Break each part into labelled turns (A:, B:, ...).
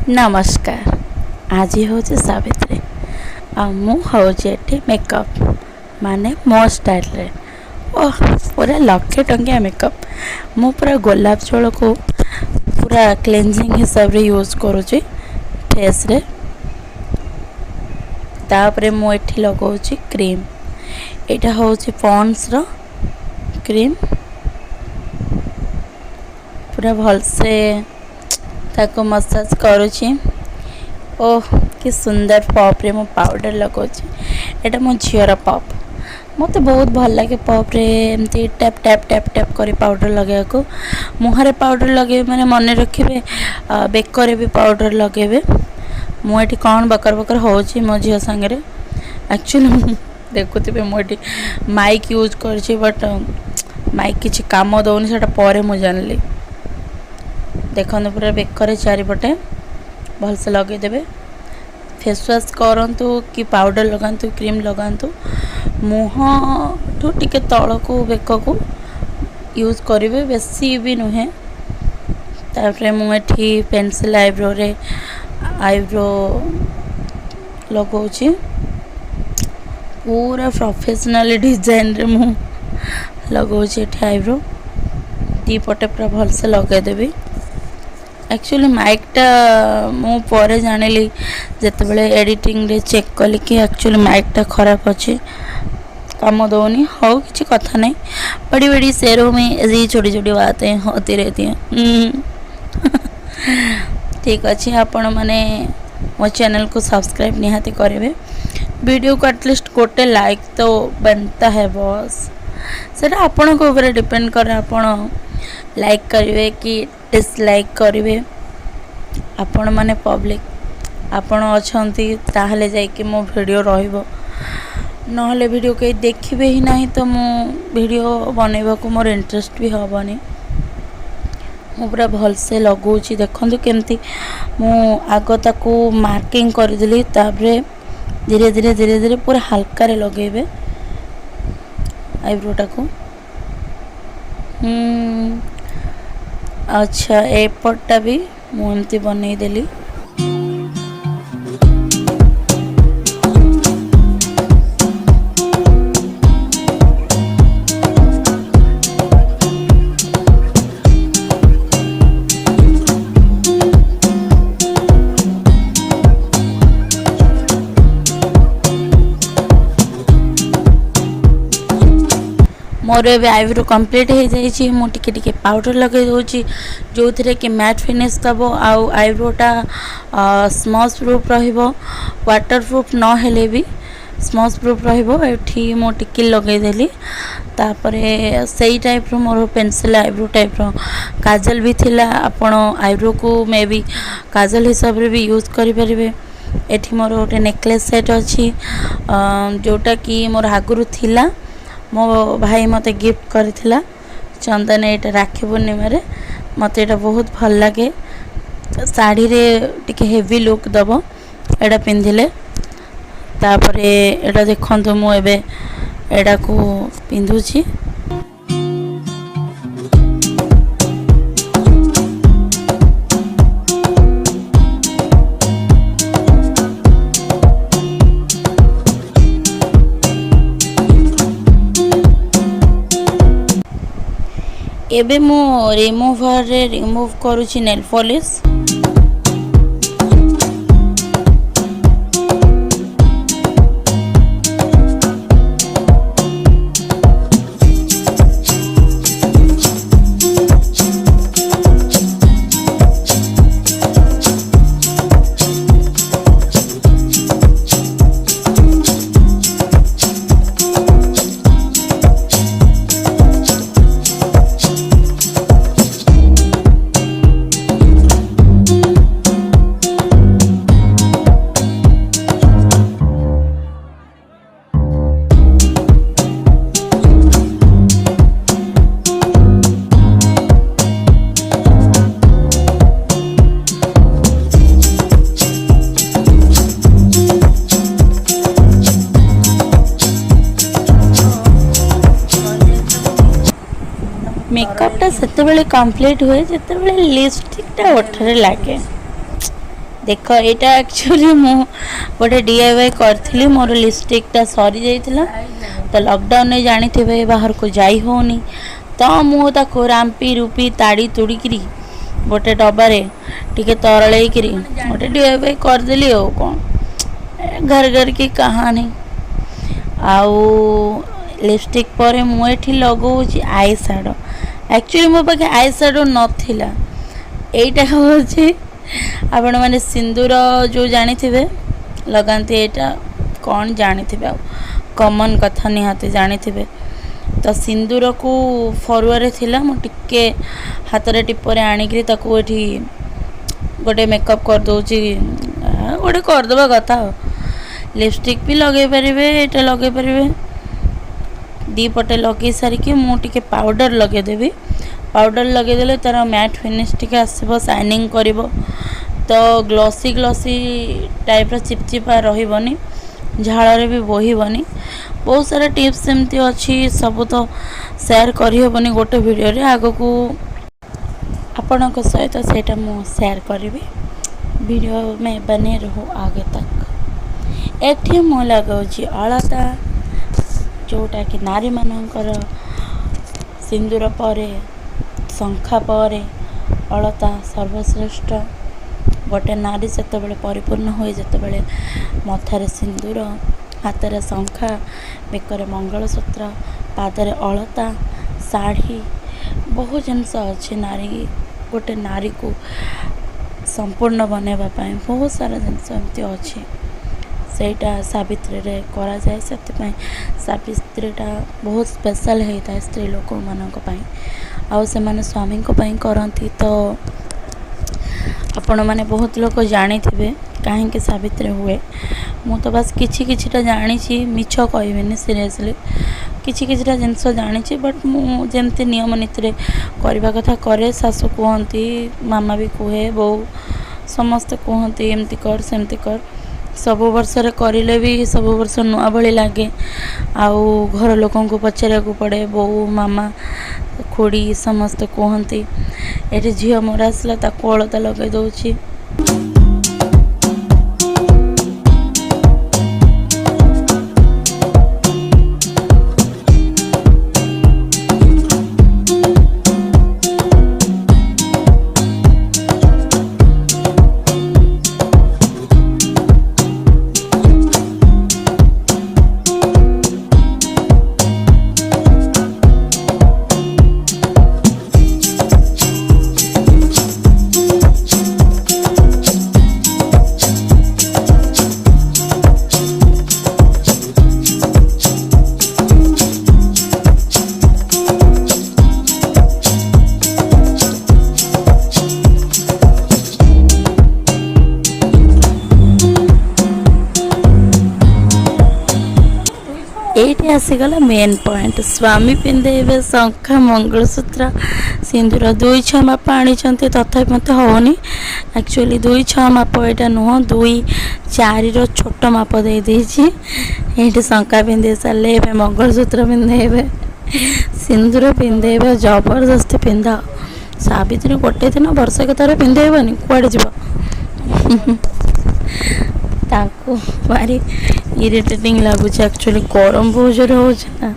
A: नमस्कार। आज हूँ सावित्री मुझे मेकअप माने मो स्टाइल रे ओह पूरा लक्षे टंकिया मेकअप मु पूरा गोलाप जल को पूरा क्लेंजिंग हिसाब रे यूज करुँची फेस रे। तापरे मु एठी लगाउची क्रीम। एटा होउची पॉन्ड्स रो क्रीम। पूरा भल से ताको मसाज करुँची। ओह कि सुंदर पप रे मो पाउडर लगाउची। एटा मो झियर पप मत बहुत भल लगे पप रे एमती tap tap tap tap curry powder लगे को मुहरे पाउडर लगे माने मन रखिबे बेकरे भी पाउडर लगेबे। मु एठी कौन बकर बकर होउची मो झियो संगे एक्चुअली देखुथिबे मु एठी माइक यूज करची बट माइक किछि काम दउनी सेटा परे मु जानली। देखो पूरा बेकर चारिपटे भलसे लगे देवे। फेस वाश करंतु कि पाउडर लगांतु क्रीम लगांतु मुह ठू टिके तल को बेक को यूज करेंगे बेसी भी नुहे। तापरे मुझे पेंसिल आईब्रो रे आईब्रो लगाउची पूरा प्रोफेशनल डिजाइन रे मु लगाउची एठी आईब्रो दी पटे पूरा भलसे लगे देबी। एक्चुअली माइक टा मु परे जानिली जते बेले एडिटिंग रे चेक कली कि एक्चुअली माइक टा खराब अछि काम दउनी हो किछि कथा नहीं। बड़ी बड़ी शहरों में ऐसी छोटी छोटी बातें होती रहती हैं। ठीक अच्छे आपण माने मो चैनल को सब्सक्राइब निहाती करेंगे। वीडियो को एटलिस्ट गोटे लाइक तो बनता है बॉस। सेटा आपण को ऊपर डिपेंड करे आपण लाइक करेंगे कि डिसलाइक करेंगे। आपण माने पब्लिक आपण अछंती ताहले जाई कि मो वीडियो रहइबो नहले वीडियो के देखिबे ही नहीं तो मो वीडियो बनेबा को मोर इंटरेस्ट भी होबनी। मु पूरा भल से लगाउची देखंतु केमती मु आगो ताको मार्किंग कर दिली ताबरे धीरे धीरे धीरे धीरे पूरा हल्का रे लगेबे आईब्रो टाको। अच्छा एपटा भी मु एमती बनै देली। मोर ए आईब्रो कंप्लीट हो जाइए। मु टिके टिके पाउडर लगे दूची जो थे कि मैट फिनिश दबो आउ आईब्रोटा स्मच प्रूफ रहिबो वाटर प्रूफ न हेले भी स्मच प्रूफ रहिबो। एठी मु टिके लगे देली तापरे सही टाइप रो मोर पेंसिल आईब्रो टाइप रो काजल भी थिला। आपण आईब्रो को मे बी काजल हिसाब रे भी यूज करि परिबे। एठी मोर गोटे नेकलेस सेट अछि जोटा कि मोर आगुरु थिला मो भाई मते गिफ्ट करथिला चंदन एटा राखी पूर्णिमा रे। मते एटा बहुत भल लागे साड़ी रे टिके हेवी लुक दबो एटा पिंधिले। तापरे एटा देखंतु मु एबे एटा को पिंधुची। एबे मु रिमूवर रे रिमूव करूची नेल पॉलिश। मेकअपटा सेते बेले कंप्लीट हुए जेते बेले लिपस्टिकटा ओठरे लागे देख यहाँ एक्चुअली मु गोटे DIY करी मोर लिपस्टिकटा सरी जाइथिला तो लॉकडाउन में जानी थे बाहर को जाई होनी तो मुझे रांपी रूपी ताड़ी तुड़िकी गोटे डबारे टिके तरल गोटे DIY करदेली और कौन घर घर की कहानी आउ लिपस्टिक पर मुझे लगौची आई शैडो एक्चुअली मो पाखे आई शैडो नाला यहीटा हूँ आपण मैंने सिंदूर जो जानी थे लगाती यहाँ कौन जानी थे कॉमन कथा निहाती जानी थे तो सिंदूर को फरुआरे थिला मु टिके हाथ रे टिपरे आणिकरी ताको एठी गोटे मेकअप कर दोची गोटे करदेवा कथा लिपस्टिक भी लगे पारे एटा लगे पारे दी पटे लगे सारिकी मु टिके पाउडर लगेदेवी पाउडर लगेदेले तार मैट फिनिश टिके आसबो शाइनिंग करिवो तो ग्लॉसी ग्लॉसी टाइप चिपचिपा रहिबनी झाड़े भी बोहिबनी बहुत सारा टिप्स एमती अच्छी सब तो शेयर करहबनी गोटे वीडियो रे आगो को आपण सहित सेटा मु शेयर करी वीडियो में बने रहो आगे तक एठी मु लगाउची अलता जोटा कि नारी मानकर सिंदूर पर शंखा पर अलता सर्वश्रेष्ठ गोटे नारी सेत परिपूर्ण हुए जिते मथारे सिंदूर हाथ शंखा बेकर मंगलसूत्र पादरे अलता शाढ़ी बहुत जिनस अच्छे नारी गोटे नारी को संपूर्ण बनवाई बहुत सारा जिनस एमती अच्छे सेटा सावित्री रे करा जाए से सावित्रीटा बहुत स्पेशल होता है स्त्री लोक मानी आउ से माने स्वामी को पई करती तो आपण मैंने बहुत लोग जानी थे कहीं सावित्री हुए मु तो बस किछि किछिटा जानी मिछ कहबेनि सीरियसली किछि किछिटा जिनस जानी बट मु जेमती नियम नीति करवा कथा करे सासु कहती मामा भी कहे बो समस्ते कहती एमती कर सेमती कर सब वर्ष करिले भी सब वर्ष नुआ भली लगे आउ घर लोकों को पचारा को पड़े बो मामा खोड़ी समस्ते कहती ये झील मोर आसला ताको अलता लगे दौची ये आसीगला मेन पॉइंट स्वामी पिंधे शंखा मंगलसूत्र सिंदूर दुई छः माप आनी तथा मत होनी एक्चुअली दुई छः माप यहाँ नुह दुई चार छोट माप ये शंखा पिंधे सारे मंगलसूत्र पिंधे सिंदूर पिंधे जबरदस्ती पिंधा सावित्री गोटे दिन वर्ष के थर पिंधेबनी कुआड़े जीव ताको भारी इरिटेटिंग लगुच एक्चुअली गरम बहुत जोर होना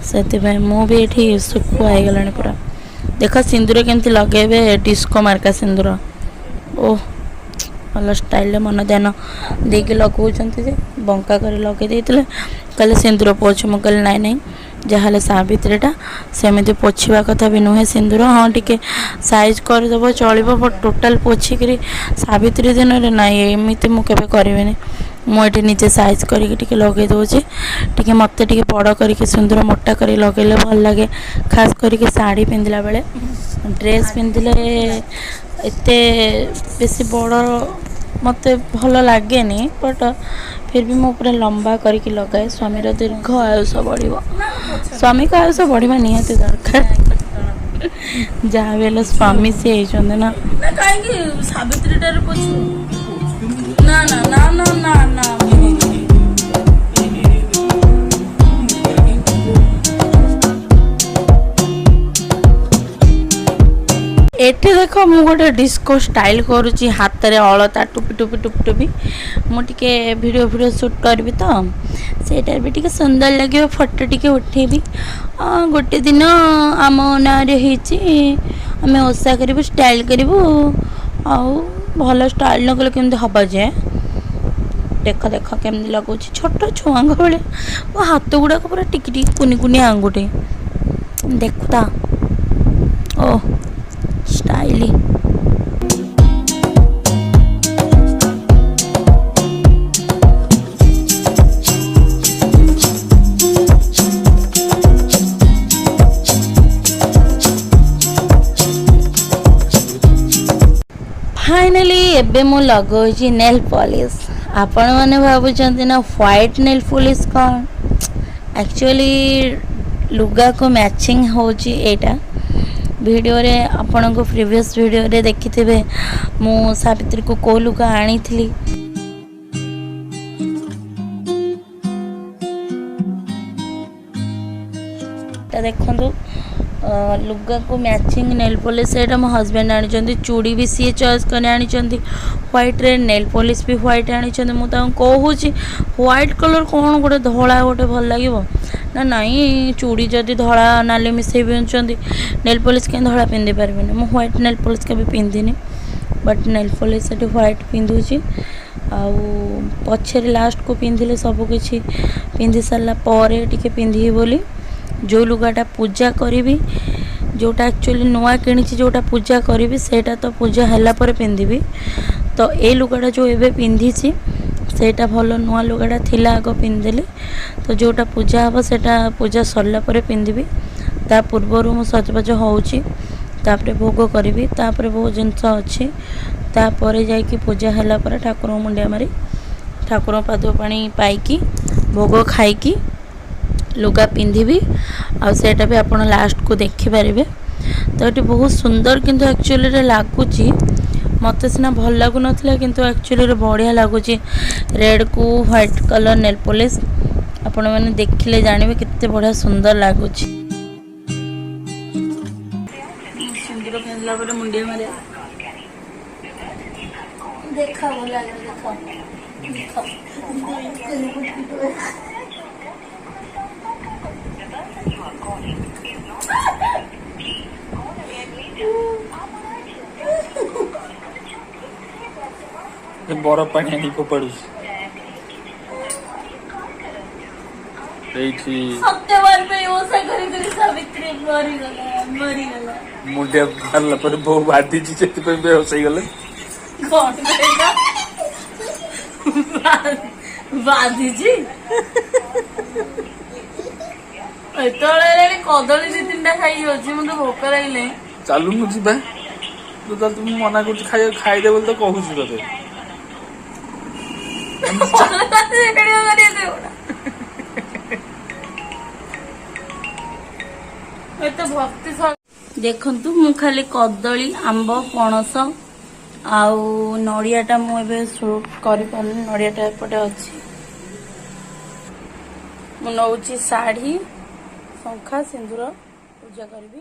A: से मुझे ये सुखुआ हो गला पूरा देख सिंदूर केमती लगे डिस्को मार्का सिंदूर ओह भल स्टाइल मन ध्यान देके लगौंट बंका कर लगे कहले सिंदूर पोछ मु कहले नाई नाई जहाँ सावित्रीटा सेमती पोछा कथा भी नुहे सिंदूर हाँ टे साइज करदेव चलो बट टोटाल पोछिकी सावित्री दिन में ना एमती मुझे करें मुझे निजे साइज करके लगे दूचे टे मत बड़ करके सुंदर मोटा कर लगे भल लगे खास करके शाढ़ी पिंधला बेले ड्रेस पिंधिले एत बेसी बड़ मत भल लगे बट फिर भी मु पूरा लंबा करके लगाए स्वामी दीर्घ आयुष बढ़ स्वामी का आयुष बढ़ा निहाती दरकार जहाँ भी हेल्ले स्वामी सी होती ना कहीं सावित्री ना ना ना ना ना ना एठी देख मु गोटे डिस्को स्टाइल करुँची हाथ में अलता टुपी टुपी टुपी टुपी मुझे वीडियो वीडियो शूट करी तो सेटार भी टे सुंदर लगे फोटो टे उठेबी गोटे दिन आम ना आम ओषा करूँ स्टाइल करूँ आउ भल स्टाइल न कले केमती हवा जाए देख देख केमती लगुच छोट छुआ भाई वो हाथ गुड़ाक पूरा टिकी टिकी कुनि कुनि आंगुठे देखुता ओ स्टाइली फाइनली एबे मु लगौछि नेल पॉलिश आपण माने भाबुचंती ना व्हाइट नेल पॉलिश कौन एक्चुअली लुगा को मैचिंग होची एटा वीडियो रे आपण को प्रीवियस वीडियो रे देखिथिबे मु सावित्री को को लुगा आनी थली ता देखंतु लुगा को मैचिंग नेल पॉलिश एटा मो हस्बैंड आनी चंदी चूड़ी भी सी चॉइस करने आनी चंदी व्हाइट रे नेल पॉलिश भी व्हाइट आनी चंदी मु ता कहूची व्हाइट कलर कोन गोटे धोळा गोटे भल लागिवो ना नहीं चूड़ी जदि धड़ा नाली मिसई पिंधुंट नेल पॉलिश क्या धड़ा पिंधि पार्बनी मु व्हाइट नेल पॉलिश के पिंधिनी बट नेल पॉलिश ये व्हाइट पिंधुची आउ पछरे लास्ट को पिंधिले सबकि पिंधि सारा पर टिके पिंधि बोली जो लुगाटा पूजा करी जोटा एक्चुअली नुआ किणी जोटा पूजा करी सेटा तो पूजा हैला पर पिंधिबी तो ए लुगाटा जो एबे पिंधि सेटा भल नुआ लुगाटा थिला आग पिंधिली तो जोटा पूजा हम सेटा पूजा सरला पर पिंधिबी ता पूर्वर मु सजबाज होउची तापरे भोग करी तापरे बहुत जिनस अच्छी तापर जाकि पूजा हैला पर ठाकुर मुंडिया मारी ठाकुर पाद पानी पाइकी भोग खाइकी लुगा पिंधिबी आ सेटा भी आपण लास्ट को देखि पारिबे तो ये बहुत सुंदर किंतु एक्चुअली रे लागुची मते सिना भल लागु नथिला किंतु एक्चुअली रे बढ़िया लागुची रेड को व्हाइट कलर नेल पॉलिश आपण माने देखिले जानिबे कित्ते बढ़िया सुंदर लागुची सुंदर पिंधला पर मुंडिया मारे देखा बोला देखा देखा
B: बरफ पानी आनी को पड़ू
A: सत्यवान पे ओसा करी सावित्री मरी गला
B: मुंडे मारला पर बहु बाधी जी सेति पे बेहोश हो गले
A: कोन बेटा बाधी जी एतले कदली दी तीनटा खाई होची मुझे भोक लागले
B: चालू मु जीबा तो तुम मना कर खाई दे बोल तो कहू छी तते
A: देखंतु मु खाली कदली आंब पणस आउ नड़ियाटा मुझे शूट कर नड़ियाटा एपटे अच्छी मु नौची साड़ी शंखा सिंदूर पूजा करी।